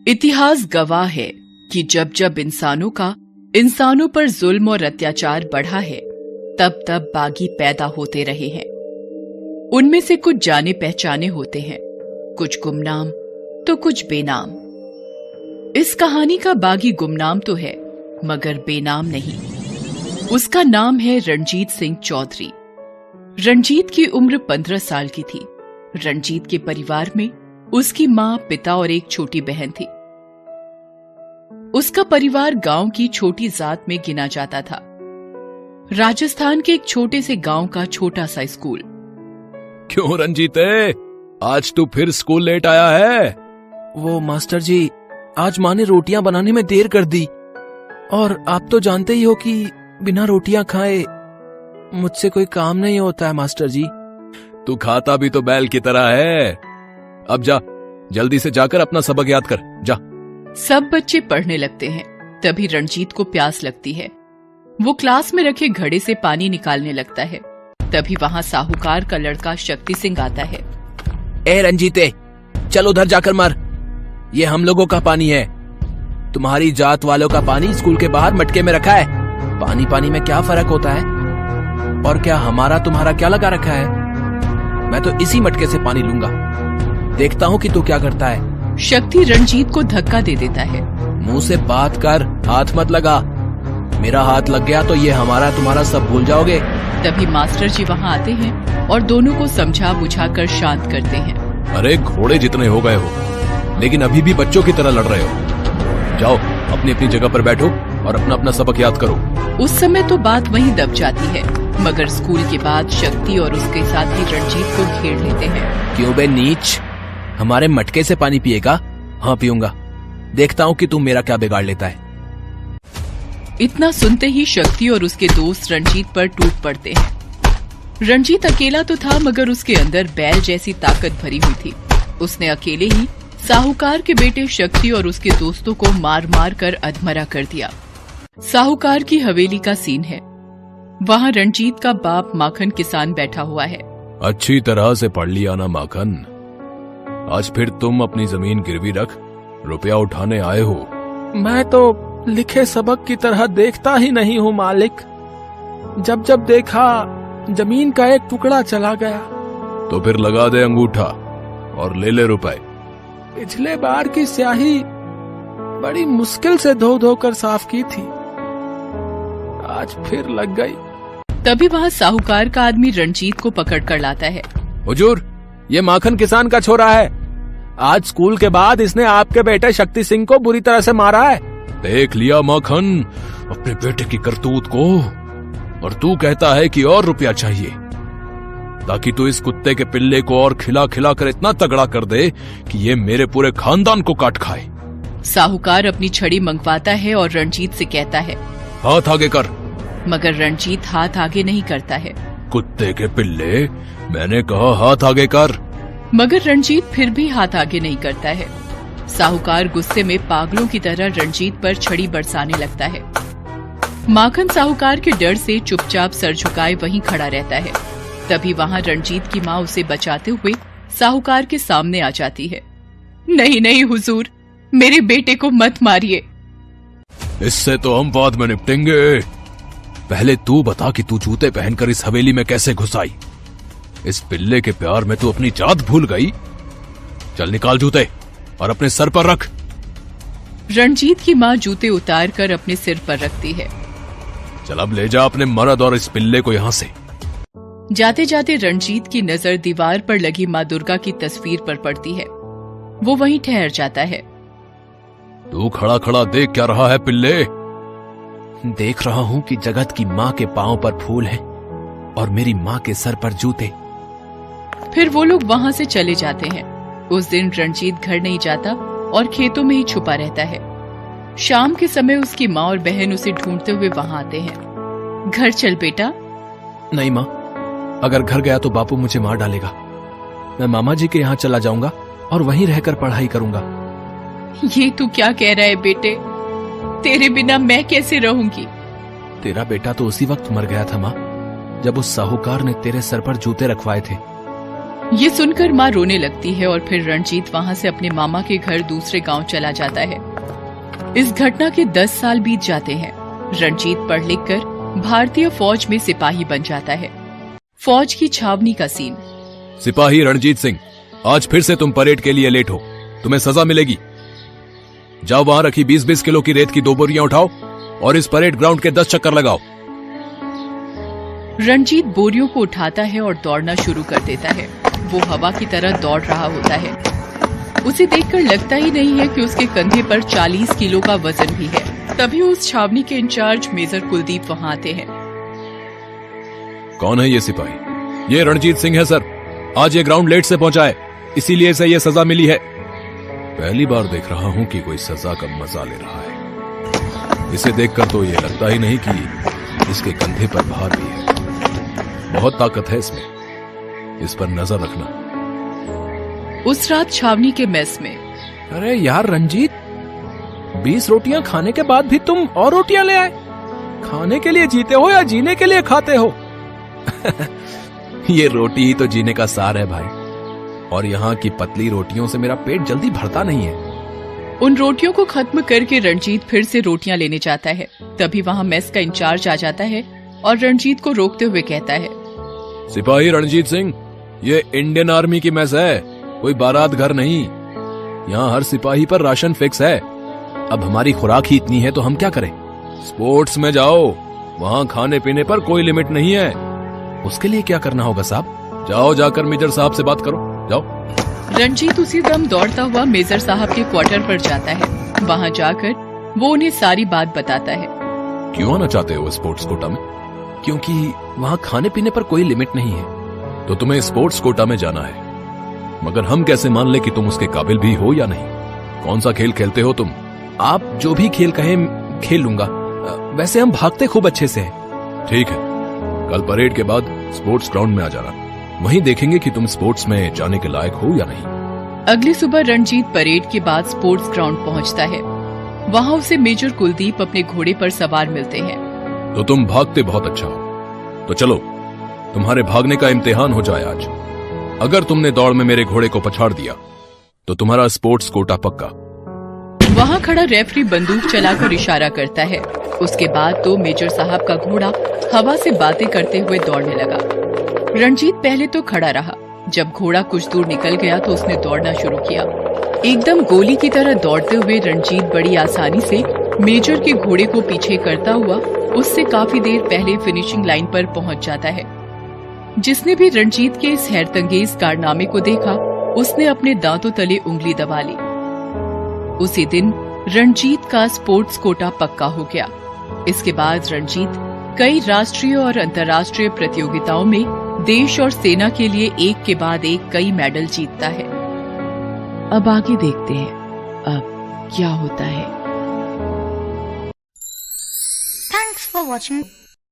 इतिहास गवाह है कि जब जब इंसानों पर जुल्म और अत्याचार बढ़ा है, तब तब बागी पैदा होते रहे हैं। उनमें से कुछ जाने पहचाने होते हैं, कुछ गुमनाम तो कुछ बेनाम। इस कहानी का बागी गुमनाम तो है, मगर बेनाम नहीं। उसका नाम है रणजीत सिंह चौधरी। रणजीत की उम्र 15 साल की थी। रणजीत के परिवार में उसकी मां, पिता और एक छोटी बहन थी। उसका परिवार गांव की छोटी जात में गिना जाता था। राजस्थान के एक छोटे से गांव का छोटा सा स्कूल। क्यों रंजीत, आज तू फिर स्कूल लेट आया है? वो मास्टर जी, आज माँ ने रोटियां बनाने में देर कर दी, और आप तो जानते ही हो कि बिना रोटियां खाए मुझसे कोई काम नहीं होता है मास्टर जी। तू खाता भी तो बैल की तरह है। अब जा, जल्दी से जाकर अपना सबक याद कर, जा। सब बच्चे पढ़ने लगते हैं। तभी रणजीत को प्यास लगती है। वो क्लास में रखे घड़े से पानी निकालने लगता है। तभी वहाँ साहूकार का लड़का शक्ति सिंह आता है। ए रंजीते, चल उधर जाकर मार, ये हम लोगों का पानी है। तुम्हारी जात वालों का पानी स्कूल के बाहर मटके में रखा है। पानी पानी में क्या फर्क होता है? और क्या हमारा तुम्हारा क्या लगा रखा है? मैं तो इसी मटके से पानी लूंगा। देखता हूँ कि तू क्या करता है। शक्ति रणजीत को धक्का दे देता है। मुंह से बात कर, हाथ मत लगा। मेरा हाथ लग गया तो ये हमारा तुम्हारा सब भूल जाओगे। तभी मास्टर जी वहाँ आते हैं और दोनों को समझा बुझाकर शांत करते हैं। अरे घोड़े जितने हो गए हो, लेकिन अभी भी बच्चों की तरह लड़ रहे हो। जाओ, अपनी अपनी जगह पर बैठो और अपना अपना सबक याद करो। उस समय तो बात वहीं दब जाती है, मगर स्कूल के बाद शक्ति और उसके साथी रणजीत को घेर लेते हैं। क्यों बे नीच, हमारे मटके से पानी पिएगा? हाँ पीऊंगा, देखता हूँ कि तू मेरा क्या बिगाड़ लेता है। इतना सुनते ही शक्ति और उसके दोस्त रणजीत पर टूट पड़ते हैं। रणजीत अकेला तो था, मगर उसके अंदर बैल जैसी ताकत भरी हुई थी। उसने अकेले ही साहूकार के बेटे शक्ति और उसके दोस्तों को मार मार कर अधमरा कर दिया। साहूकार की हवेली का सीन है। वहाँ रणजीत का बाप माखन किसान बैठा हुआ है। अच्छी तरह से पढ़ लिया ना माखन? आज फिर तुम अपनी जमीन गिरवी रख रुपया उठाने आए हो। मैं तो लिखे सबक की तरह देखता ही नहीं हूँ मालिक। जब जब देखा जमीन का एक टुकड़ा चला गया। तो फिर लगा दे अंगूठा और ले ले रुपए। पिछले बार की स्याही बड़ी मुश्किल से धो धो कर साफ की थी, आज फिर लग गई। तभी वहाँ साहूकार का आदमी रणजीत को पकड़ कर लाता है। हुजूर, ये माखन किसान का छोरा है। आज स्कूल के बाद इसने आपके बेटे शक्ति सिंह को बुरी तरह से मारा है। देख लिया माखन अपने बेटे की करतूत को, और तू कहता है कि और रुपया चाहिए, ताकि तू इस कुत्ते के पिल्ले को और खिला खिला कर इतना तगड़ा कर दे कि ये मेरे पूरे खानदान को काट खाए। साहूकार अपनी छड़ी मंगवाता है और रणजीत से कहता है, हाथ आगे कर। मगर रणजीत हाथ आगे नहीं करता है। कुत्ते के पिल्ले, मैंने कहा हाथ आगे कर। मगर रणजीत फिर भी हाथ आगे नहीं करता है। साहूकार गुस्से में पागलों की तरह रणजीत पर छड़ी बरसाने लगता है। माखन साहूकार के डर से चुपचाप सर झुकाए वहीं खड़ा रहता है। तभी वहाँ रणजीत की माँ उसे बचाते हुए साहूकार के सामने आ जाती है। नहीं नहीं हुजूर, मेरे बेटे को मत मारिए। इससे तो हम बाद में निपटेंगे। पहले तू बता कि तू जूते पहनकर इस हवेली में कैसे घुस आई? इस पिल्ले के प्यार में तू अपनी जात भूल गई। चल निकाल जूते और अपने सर पर रख। रणजीत की माँ जूते उतार कर अपने सिर पर रखती है। चल अब ले जा अपने मर्द और इस पिल्ले को यहाँ से। जाते जाते रणजीत की नजर दीवार पर लगी माँ दुर्गा की तस्वीर पर पड़ती है। वो वहीं ठहर जाता है। तू खड़ा खड़ा देख क्या रहा है पिल्ले? देख रहा हूँ कि जगत की माँ के पांव पर फूल है और मेरी माँ के सर पर जूते। फिर वो लोग वहाँ से चले जाते हैं। उस दिन रणजीत घर नहीं जाता और खेतों में ही छुपा रहता है। शाम के समय उसकी माँ और बहन उसे ढूंढते हुए वहाँ आते हैं। घर चल बेटा। नहीं माँ, अगर घर गया तो बापू मुझे मार डालेगा। मैं मामा जी के यहाँ चला जाऊंगा और वहीं रहकर पढ़ाई करूंगा। ये तू क्या कह रहा है बेटे? तेरे बिना मैं कैसे रहूंगी? तेरा बेटा तो उसी वक्त मर गया था माँ, जब उस साहूकार ने तेरे सर पर जूते रखवाए थे। ये सुनकर माँ रोने लगती है और फिर रणजीत वहाँ से अपने मामा के घर दूसरे गांव चला जाता है। इस घटना के 10 साल बीत जाते हैं। रणजीत पढ़ लिख कर भारतीय फौज में सिपाही बन जाता है। फौज की छावनी का सीन। सिपाही रणजीत सिंह, आज फिर से तुम परेड के लिए लेट हो, तुम्हें सजा मिलेगी। जाओ वहां रखी 20-20 किलो की रेत की 2 बोरियां उठाओ और इस परेड ग्राउंड के 10 चक्कर लगाओ। रणजीत बोरियों को उठाता है और दौड़ना शुरू कर देता है। वो हवा की तरह दौड़ रहा होता है। उसे देखकर लगता ही नहीं है कि उसके कंधे पर 40 किलो का वजन भी है। तभी उस छावनी के इंचार्ज मेजर कुलदीप वहां आते हैं। कौन है ये सिपाही? ये रणजीत सिंह है सर। आज ये ग्राउंड लेट से पहुंचा है, इसीलिए इसे ये सजा मिली है। पहली बार देख रहा हूं कि कोई सजा का मजा ले रहा है। इसे देखकर तो ये लगता ही नहीं कि इसके कंधे पर भार भी है। बहुत ताकत है इसमें, इस पर नजर रखना। उस रात छावनी के मेस में। अरे यार रंजीत, 20 रोटियां खाने के बाद भी तुम और रोटियां ले आए। खाने के लिए जीते हो या जीने के लिए खाते हो? ये रोटी ही तो जीने का सार है भाई, और यहाँ की पतली रोटियों से मेरा पेट जल्दी भरता नहीं है। उन रोटियों को खत्म करके रणजीत फिर से रोटियां लेने जाता है। तभी वहाँ मेस का इंचार्ज आ जाता है और रणजीत को रोकते हुए कहता है, सिपाही रणजीत सिंह, ये इंडियन आर्मी की मेस है, कोई बारात घर नहीं। यहाँ हर सिपाही पर राशन फिक्स है। अब हमारी खुराक ही इतनी है तो हम क्या करें? स्पोर्ट्स में जाओ, वहाँ खाने पीने पर कोई लिमिट नहीं है। उसके लिए क्या करना होगा साहब? जाओ, जाकर मेजर साहब से बात करो, जाओ। रणजीत उसी दम दौड़ता हुआ मेजर साहब के क्वार्टर पर जाता है। वहाँ जाकर वो उन्हें सारी बात बताता है। क्यों आना चाहते हो स्पोर्ट्स कोटा में? क्योंकि वहाँ खाने पीने पर कोई लिमिट नहीं है। तो तुम्हें स्पोर्ट्स कोटा में जाना है, मगर हम कैसे मान ले कि तुम उसके काबिल भी हो या नहीं? कौन सा खेल खेलते हो तुम? आप जो भी खेल कहें खेल लूंगा। वैसे हम भागते खूब अच्छे से हैं। ठीक है, कल परेड के बाद स्पोर्ट्स ग्राउंड में आ जाना, वहीं देखेंगे कि तुम स्पोर्ट्स में जाने के लायक हो या नहीं। अगली सुबह रणजीत परेड के बाद स्पोर्ट्स ग्राउंड पहुंचता है। वहाँ उसे मेजर कुलदीप अपने घोड़े पर सवार मिलते हैं। तो तुम भागते बहुत अच्छा हो, तो चलो तुम्हारे भागने का इम्तिहान हो जाए आज। अगर तुमने दौड़ में मेरे घोड़े को पछाड़ दिया तो तुम्हारा स्पोर्ट्स कोटा पक्का। वहाँ खड़ा रेफरी बंदूक चलाकर इशारा करता है। उसके बाद तो मेजर साहब का घोड़ा हवा से बातें करते हुए दौड़ने लगा। रणजीत पहले तो खड़ा रहा। जब घोड़ा कुछ दूर निकल गया तो उसने दौड़ना शुरू किया। एकदम गोली की तरह दौड़ते हुए रणजीत बड़ी आसानी से मेजर के घोड़े को पीछे करता हुआ उससे काफी देर पहले फिनिशिंग लाइन पर पहुंच जाता है। जिसने भी रणजीत के इस हैरतंगेज कारनामे को देखा, उसने अपने दांतों तले उंगली दबा ली। उसी दिन रणजीत का स्पोर्ट्स कोटा पक्का हो गया। इसके बाद रणजीत कई राष्ट्रीय और अंतर्राष्ट्रीय प्रतियोगिताओं में देश और सेना के लिए एक के बाद एक कई मेडल जीतता है। अब आगे देखते हैं अब क्या होता है। Thanks for watching.